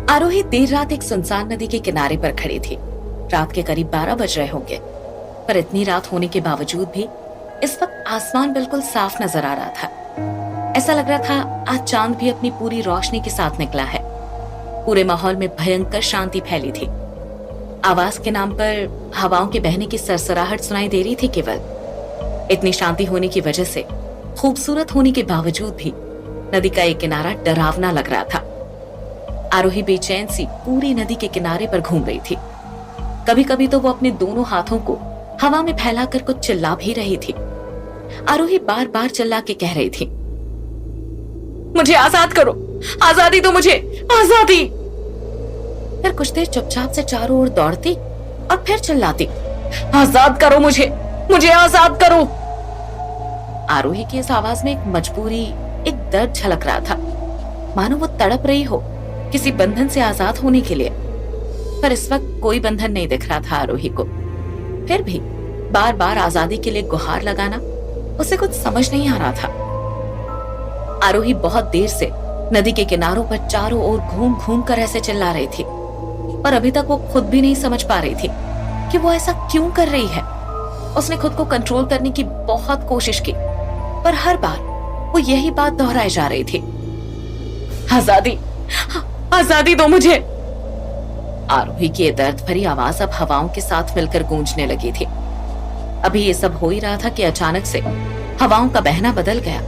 आरोही देर रात एक सुनसान नदी के किनारे पर खड़ी थी। रात के करीब 12 बज रहे होंगे, पर इतनी रात होने के बावजूद भी इस वक्त आसमान बिल्कुल साफ नजर आ रहा था। ऐसा लग रहा था आज चांद भी अपनी पूरी रोशनी के साथ निकला है। पूरे माहौल में भयंकर शांति फैली थी। आवाज के नाम पर हवाओं के बहने की सरसराहट सुनाई दे रही थी केवल। इतनी शांति होने की वजह से खूबसूरत होने के बावजूद भी नदी का एक किनारा डरावना लग रहा था। आरोही बेचैन सी पूरी नदी के किनारे पर घूम रही थी। कभी कभी तो वो अपने दोनों हाथों को हवा में फैलाकर कुछ चिल्ला भी रही थी। आरोही बार बार चिल्ला के कह रही थी, मुझे आजाद करो, आजादी दो मुझे, आजादी। फिर कुछ देर चुपचाप से चारों ओर दौड़ती और फिर चिल्लाती, आजाद करो मुझे, मुझे आजाद करो। आरोही की इस आवाज में एक मजबूरी, एक दर्द झलक रहा था, मानो वो तड़प रही हो किसी बंधन से आजाद होने के लिए। पर इस वक्त कोई बंधन नहीं दिख रहा था आरोही को। फिर भी बार बार आजादी के लिए गुहार लगाना उसे कुछ समझ नहीं आ रहा था। आरोही बहुत देर से नदी के किनारों पर चारों ओर घूम घूम कर ऐसे चिल्ला रही थी, पर अभी तक वो खुद भी नहीं समझ पा रही थी कि वो ऐसा क्यों कर रही है। उसने खुद को कंट्रोल करने की बहुत कोशिश की, पर हर बार वो यही बात दोहराई जा रही थी, आजादी, आजादी दो मुझे। आरोही की दर्द भरी आवाज अब हवाओं के साथ मिलकर गूंजने लगी थी। अभी ये सब हो ही रहा था कि अचानक से हवाओं का बहना बदल गया।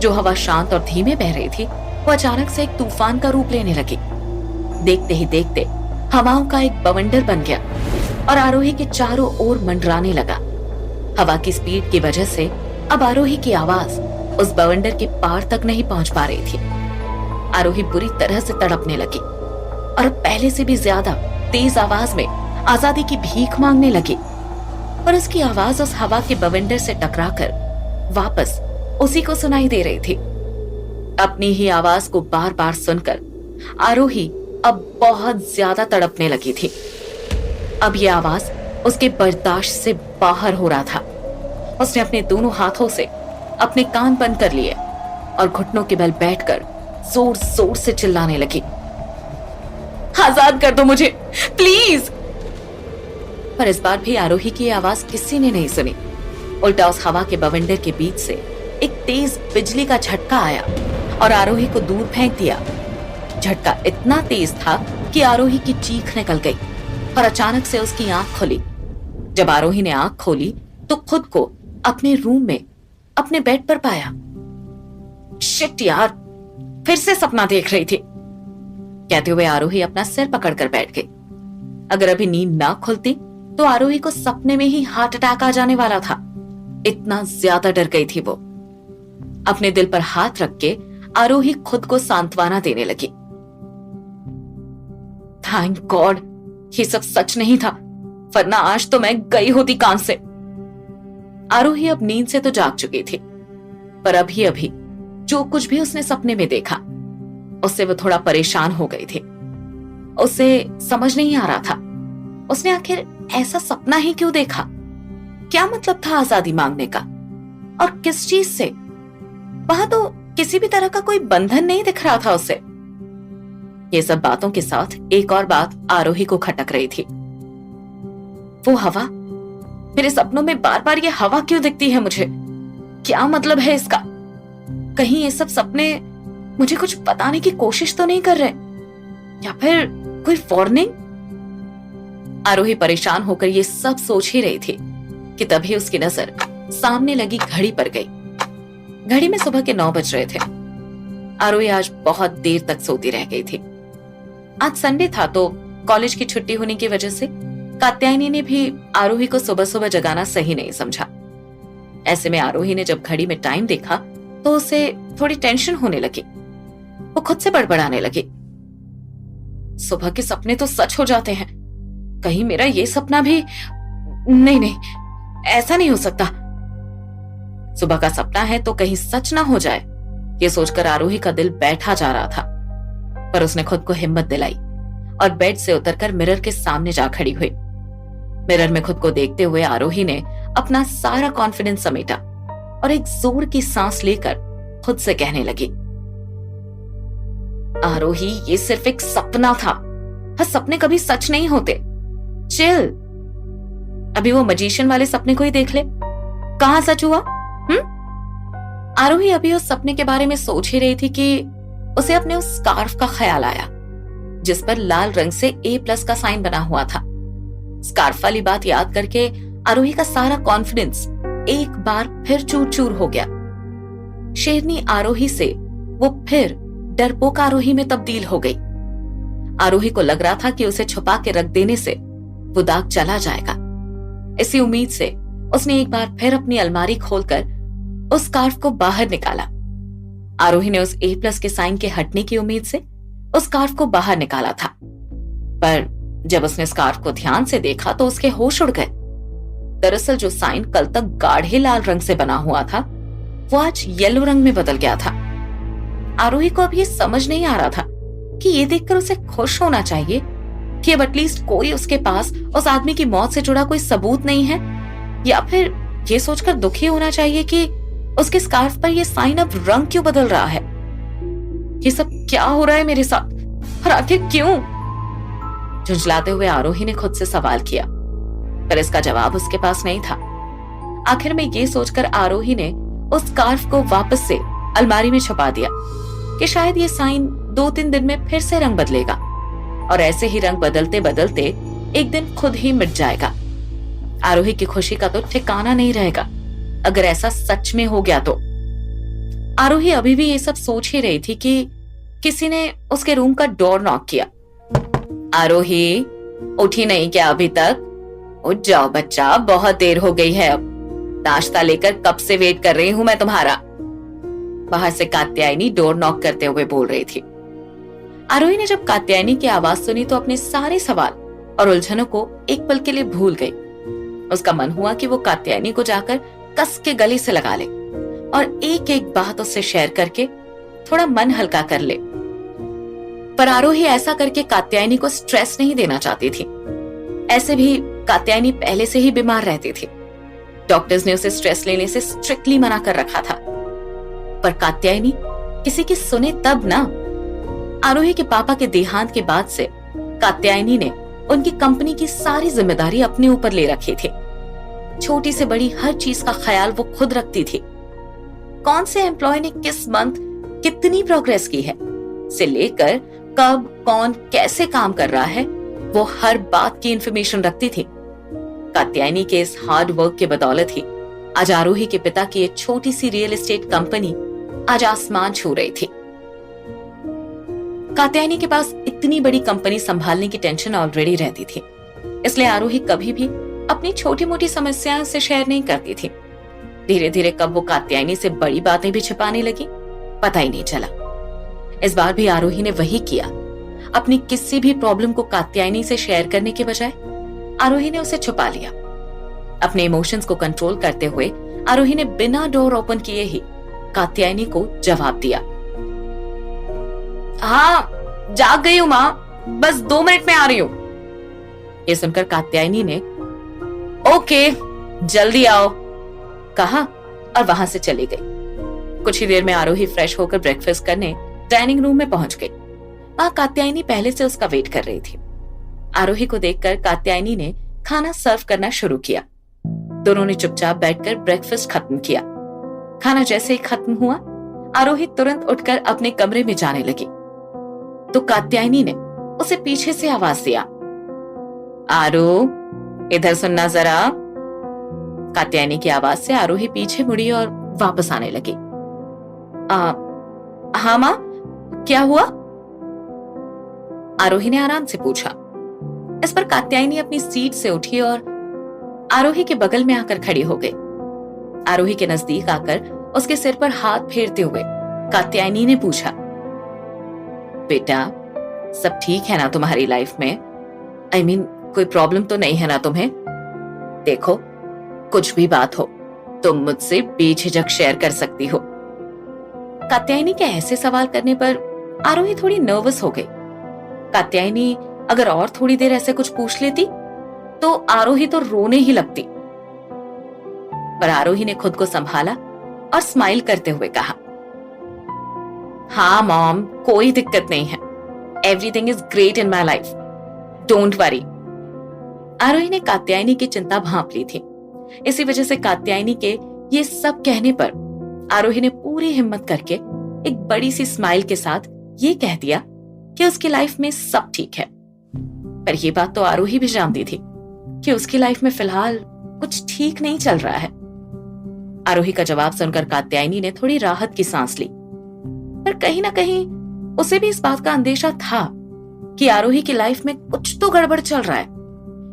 जो हवा शांत और धीमे बह रही थी, वो अचानक से एक तूफान का रूप लेने लगी। देखते ही देखते हवाओं का एक बवंडर बन गया और आरोही के चारों ओर मंडराने लगा। हवा की स्पीड की वजह से अब आरोही की आवाज उस बवंडर के पार तक नहीं पहुंच पा रही थी। आरोही बुरी तरह से तड़पने लगी और अब पहले से भी ज्यादा तेज आवाज में आजादी की भीख मांगने लगी। पर उसकी आवाज उस हवा के बवंडर से टकराकर वापस उसी को सुनाई दे रही थी। अपनी ही आवाज को बार बार सुनकर आरोही अब बहुत ज्यादा तड़पने लगी थी। अब यह आवाज उसके बर्दाश्त से बाहर हो रहा था। उसने अपने दोनों हाथों से अपने कान बंद कर लिए और घुटनों के बल बैठकर जोर जोर से चिल्लाने लगी, आजाद कर दो मुझे, प्लीज। पर इस बार भी आरोही की आवाज किसी ने नहीं सुनी। उल्टा उस हवा के बवंडर के बीच से एक तेज बिजली का झटका आया और आरोही को दूर फेंक दिया। झटका इतना तेज था कि आरोही की चीख निकल गई और अचानक से उसकी आंख खुली। जब आरोही ने आंख खोली तो खुद को अपने रूम में अपने बेड पर पाया। शिट यार, फिर से सपना देख रही थी, कहते हुए आरोही अपना सिर पकड़कर बैठ गई। अगर अभी नींद ना खुलती तो आरोही को सपने में ही हार्ट अटैक आ जाने वाला था। इतना ज्यादा डर गई थी वो। अपने दिल पर हाथ रख के आरोही खुद को सांत्वना देने लगी। थैंक गॉड, ये सब सच नहीं था, वरना आज तो मैं गई होती कान से। आरोही अब नींद से तो जाग चुकी थी, पर अभी अभी जो कुछ भी उसने सपने में देखा उससे वो थोड़ा परेशान हो गई थी। उसे समझ नहीं आ रहा था उसने आखिर ऐसा सपना ही क्यों देखा। क्या मतलब था आजादी मांगने का और किस चीज से? वहां तो किसी भी तरह का कोई बंधन नहीं दिख रहा था उसे। ये सब बातों के साथ एक और बात आरोही को खटक रही थी, वो हवा। मेरे सपनों में बार बार ये हवा क्यों दिखती है मुझे? क्या मतलब है इसका? कहीं ये सब सपने मुझे कुछ बताने की कोशिश तो नहीं कर रहे, या फिर कोई वार्निंग? आरोही परेशान होकर ये सब सोच ही रही थी कि तभी उसकी नजर सामने लगी घड़ी पर गई। घड़ी में सुबह के 9 बज रहे थे। आरोही आज बहुत देर तक सोती रह गई थी। आज संडे था तो कॉलेज की छुट्टी होने की वजह से कात्यायनी ने भी आरोही को सुबह सुबह जगाना सही नहीं समझा। ऐसे में आरोही ने जब घड़ी में टाइम देखा तो उसे थोड़ी टेंशन होने लगी। वो खुद से बड़बड़ाने लगी, सुबह के सपने तो सच हो जाते हैं, कहीं मेरा ये सपना भी नहीं, नहीं ऐसा नहीं हो सकता। सुबह का सपना है तो कहीं सच ना हो जाए, ये सोचकर आरोही का दिल बैठा जा रहा था। पर उसने खुद को हिम्मत दिलाई और बेड से उतरकर मिरर के सामने जा खड़ी हुई। मिरर में खुद को देखते हुए आरोही ने अपना सारा कॉन्फिडेंस समेटा और एक जोर की सांस लेकर खुद से कहने लगी, आरोही, ये सिर्फ एक सपना था। हाँ, सपने कभी सच नहीं होते। चिल। अभी वो मजिशियन वाले सपने को ही देख ले, कहां सच हुआ। आरोही अभी उस सपने के बारे में सोच ही रही थी कि उसे अपने उस स्कार्फ का ख्याल आया जिस पर लाल रंग से A+ का साइन बना हुआ था। स्कार्फ वाली बात याद करके आरोही का सारा कॉन्फिडेंस एक बार फिर चूर चूर हो गया। शेरनी आरोही से वो फिर डरपोक आरोही में तब्दील हो गई। आरोही को लग रहा था कि उसे छुपा के रख देने से वो दाग चला जाएगा। इसी उम्मीद से उसने एक बार फिर अपनी अलमारी खोलकर उस स्कार्फ को बाहर निकाला। आरोही ने उस A+ के साइन के हटने की उम्मीद से उस स्कार्फ को बाहर निकाला था, पर जब उसने स्कार्फ को ध्यान से देखा तो उसके होश उड़ गए। दरअसल जो साइन कल तक गाढ़े लाल रंग से बना हुआ था वो आज येलो रंग में बदल गया था। आरोही को अब ये समझ नहीं आ रहा था कि ये देखकर उसे खुश होना चाहिए कि अब एटलीस्ट कोई उसके पास उस आदमी की मौत से जुड़ा कोई सबूत नहीं है, या फिर ये सोचकर दुखी होना चाहिए कि उसके स्कार्फ पर ये साइन अब रंग क्यों बदल रहा है। ये सब क्या हो रहा है मेरे साथ, और आखिर क्यों? झुंझलाते हुए आरोही ने खुद से सवाल किया, पर इसका जवाब उसके पास नहीं था। आखिर में ये सोचकर आरोही ने उस स्कार्फ को वापस से अलमारी में छुपा दिया कि शायद ये साइन 2-3 दिन में फिर से रंग बदलेगा, और ऐसे ही रंग बदलते बदलते एक दिन खुद ही मिट जाएगा। आरोही की खुशी का तो ठिकाना नहीं रहेगा अगर ऐसा सच में हो गया तो। आरोही अभी भी ये सब सोच ही रही थी कि किसी ने उसके रूम का डोर नॉक किया। आरोही, उठी नहीं क्या अभी तक? उठ जाओ बच्चा, बहुत देर हो गई है, अब नाश्ता लेकर कब से वेट कर रही हूं मैं तुम्हारा। बाहर से कात्यायनी डोर नॉक करते हुए बोल रही थी। आरोही ने जब कात्यायनी की आवाज सुनी तो अपने सारे सवाल और उलझनों को एक पल के लिए भूल गई। उसका मन हुआ कि वो कात्यायनी को जाकर कस के गले से लगा ले और एक एक बात उससे शेयर करके थोड़ा मन हल्का कर ले। पर आरोही ऐसा करके कात्यायनी को स्ट्रेस नहीं देना चाहती थी। ऐसे भी कात्यायनी पहले से ही बीमार रहती थी। डॉक्टर्स ने उसे स्ट्रेस लेने से स्ट्रिक्टली मना कर रखा था, पर कात्यायनी किसी की सुने तब ना। आरोही के पापा के देहांत के बाद से कात्यायनी ने उनकी कंपनी की सारी जिम्मेदारी अपने ऊपर ले रखी थी। छोटी से बड़ी हर चीज का ख्याल वो खुद रखती थी। कौन से एम्प्लॉय ने किस मंथ कितनी प्रोग्रेस की है से लेकर कब कौन कैसे काम कर रहा है, वो हर बात की इंफॉर्मेशन रखती थी। कात्यायनी के इस हार्ड वर्क के बदौलत ही आज आरोही के पिता की एक छोटी सी रियल एस्टेट कंपनी आज आसमान छू रही थी। कात्यायनी के पास इतनी बड़ी कंपनी संभालने की टेंशन ऑलरेडी रहती थी, इसलिए आरोही कभी भी अपनी छोटी मोटी समस्याओं से शेयर नहीं करती थी। धीरे धीरे कब वो कात्यायनी से बड़ी बातें भी छिपाने लगी, पता ही नहीं चला। इस बार भी आरोही ने वही किया। अपनी किसी भी प्रॉब्लम को कात्यायनी से शेयर करने के बजाय आरोही ने उसे छुपा लिया। अपने इमोशंस को कंट्रोल करते हुए आरोही ने बिना डोर ओपन किए ही कात्यायनी को जवाब दिया। हाँ, जाग गई हूं मां, बस 2 मिनट में आ रही हूं। ये सुनकर कात्यायनी ने ओके जल्दी आओ कहा और वहां से चली गई। कुछ ही देर में आरोही फ्रेश होकर ब्रेकफास्ट करने डाइनिंग रूम में पहुंच गई। वहां कात्यायनी पहले से उसका वेट कर रही थी। आरोही को देखकर कात्यायनी ने खाना सर्व करना शुरू किया। दोनों ने चुपचाप बैठकर ब्रेकफास्ट खत्म किया। खाना जैसे ही खत्म हुआ, आरोही तुरंत उठकर अपने कमरे में जाने लगी तो कात्यायनी ने उसे पीछे से आवाज दिया, आरो इधर सुनना जरा। कात्यायनी की आवाज से आरोही पीछे मुड़ी और वापस आने लगी। हाँ मां, क्या हुआ? आरोही ने आराम से पूछा। इस पर कात्यायनी अपनी सीट से उठी और आरोही के बगल में आकर खड़ी हो गई। आरोही के नजदीक आकर उसके सिर पर हाथ फेरते हुए कात्यायनी ने पूछा, बेटा सब ठीक है ना तुम्हारी लाइफ में? I mean, कोई प्रॉब्लम तो नहीं है ना तुम्हें? देखो, कुछ भी बात हो तुम मुझसे बेझिझक शेयर कर सकती हो। कात्यायनी के ऐसे सवाल करने पर आरोही थोड़ी नर्वस हो गई। कात्यायनी अगर और थोड़ी देर ऐसे कुछ पूछ लेती तो आरोही तो रोने ही लगती, पर आरोही ने खुद को संभाला और स्माइल करते हुए कहा, हाँ मॉम, कोई दिक्कत नहीं है। Everything is great in my life, don't worry. Arohi ने कात्यायनी की चिंता भांप ली थी। इसी वजह से कात्यायनी के ये सब कहने पर आरोही ने पूरी हिम्मत करके एक बड़ी सी स्माइल के साथ ये कह दिया कि उसकी लाइफ में सब ठीक है। पर यह बात तो आरोही भी जानती थी कि उसकी लाइफ में फिलहाल कुछ ठीक नहीं चल रहा है। आरोही का जवाब सुनकर कात्यायनी ने थोड़ी राहत की सांस ली, पर कहीं ना कहीं उसे भी इस बात का अंदेशा था कि आरोही की लाइफ में कुछ तो गड़बड़ चल रहा है।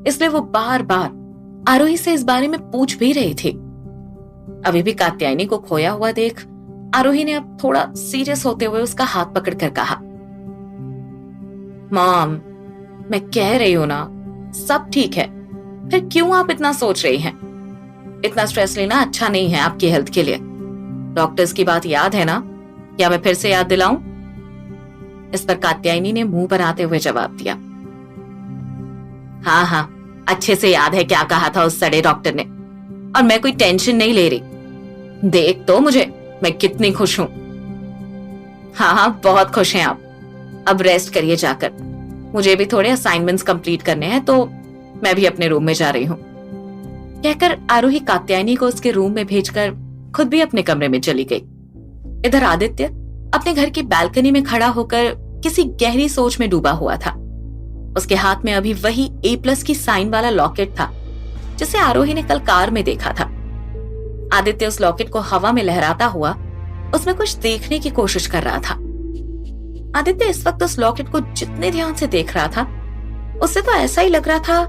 इसलिए वो बार बार आरोही से इस बारे में पूछ भी रही थी। अभी भी कात्यायनी को खोया हुआ देख आरोही ने अब थोड़ा सीरियस होते हुए उसका हाथ पकड़कर कहा, मॉम, मैं कह रही हूं ना सब ठीक है, फिर क्यों आप इतना सोच रही हैं? इतना स्ट्रेस लेना अच्छा नहीं है आपकी हेल्थ के लिए। डॉक्टर्स की बात याद है ना, या मैं फिर से याद दिलाऊं? इस पर कात्यायनी ने मुंह बनाते हुए जवाब दिया, हाँ हाँ, अच्छे से याद है क्या कहा था उस सड़े डॉक्टर ने, और मैं कोई टेंशन नहीं ले रही। देख तो मुझे, मैं कितनी खुश हूं। हाँ हाँ, बहुत खुश हैं आप। अब रेस्ट करिए जाकर, मुझे भी थोड़े असाइनमेंट्स कंप्लीट करने हैं, तो मैं भी अपने रूम में जा रही हूं। कहकर आरोही कात्यायनी को उसके रूम में भेजकर खुद भी अपने कमरे में चली गई। इधर आदित्य अपने घर की बालकनी में खड़ा होकर किसी गहरी सोच में डूबा हुआ था। उसके हाथ में अभी वही A+ की साइन वाला लॉकेट था जिसे आरोही ने कल कार में देखा था। आदित्य उस लॉकेट को हवा में लहराता हुआ उसमें कुछ देखने की कोशिश कर रहा था। आदित्य इस वक्त उस लॉकेट को जितने ध्यान से देख रहा था, उससे तो ऐसा ही लग रहा था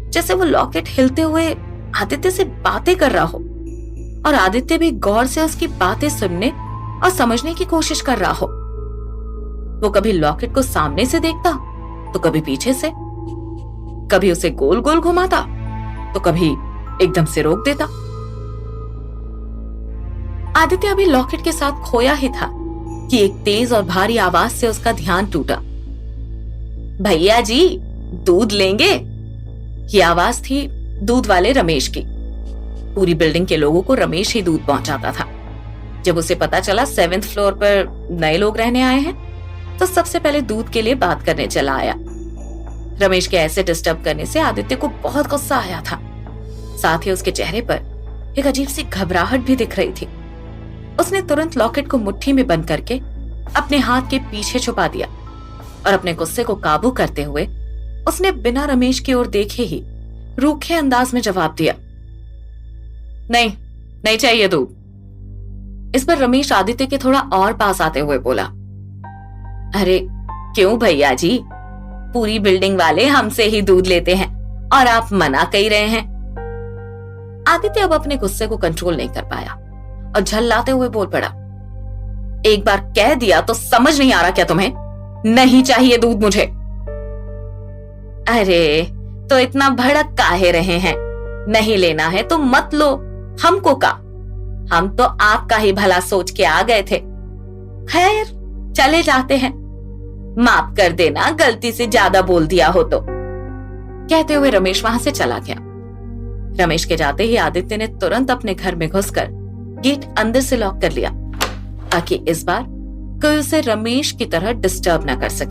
जैसे वो लॉकेट हिलते हुए आदित्य से बातें कर रहा हो, और आदित्य भी गौर से उसकी बातें सुनने और समझने की कोशिश कर रहा हो। वो कभी लॉकेट को सामने से देखता तो कभी पीछे से, कभी उसे गोल गोल घुमाता तो कभी एकदम से रोक देता। आदित्य अभी लॉकेट के साथ खोया ही था कि एक तेज और भारी आवाज से उसका ध्यान टूटा। भैया जी, दूध लेंगे? ये आवाज थी दूध वाले रमेश की। पूरी बिल्डिंग के लोगों को रमेश ही दूध पहुंचाता था। जब उसे पता चला 7th फ्लोर पर नए लोग रहने आए हैं, तो सबसे पहले दूध के लिए बात करने चला आया। रमेश के ऐसे डिस्टर्ब करने से आदित्य को बहुत गुस्सा आया था। साथ ही उसके चेहरे पर एक अजीब सी घबराहट भी दिख रही थी। उसने तुरंत लॉकेट को मुट्ठी में बंद करके अपने हाथ के पीछे छुपा दिया और अपने गुस्से को काबू करते हुए उसने बिना रमेश की ओर देखे ही रूखे अंदाज में जवाब दिया, नहीं, नहीं चाहिए दूध। इस पर रमेश आदित्य के थोड़ा और पास आते हुए बोला, अरे क्यों भैया जी, पूरी बिल्डिंग वाले हमसे ही दूध लेते हैं और आप मना कर रहे हैं। आदित्य अब अपने गुस्से को कंट्रोल नहीं कर पाया और झल्लाते हुए बोल पड़ा, एक बार कह दिया तो समझ नहीं आ रहा क्या तुम्हें? नहीं चाहिए दूध मुझे। अरे तो इतना भड़क काहे रहे हैं? नहीं लेना है तो मत लो, हमको का? हम तो आपका ही भला सोच के आ गए थे। खैर चले जाते हैं, माफ कर देना गलती से ज्यादा बोल दिया हो तो। कहते हुए रमेश वहां से चला गया। रमेश के जाते ही आदित्य ने तुरंत अपने घर में घुसकर गेट अंदर से लॉक कर लिया ताकि इस बार कोई उसे रमेश की तरह डिस्टर्ब ना कर सके।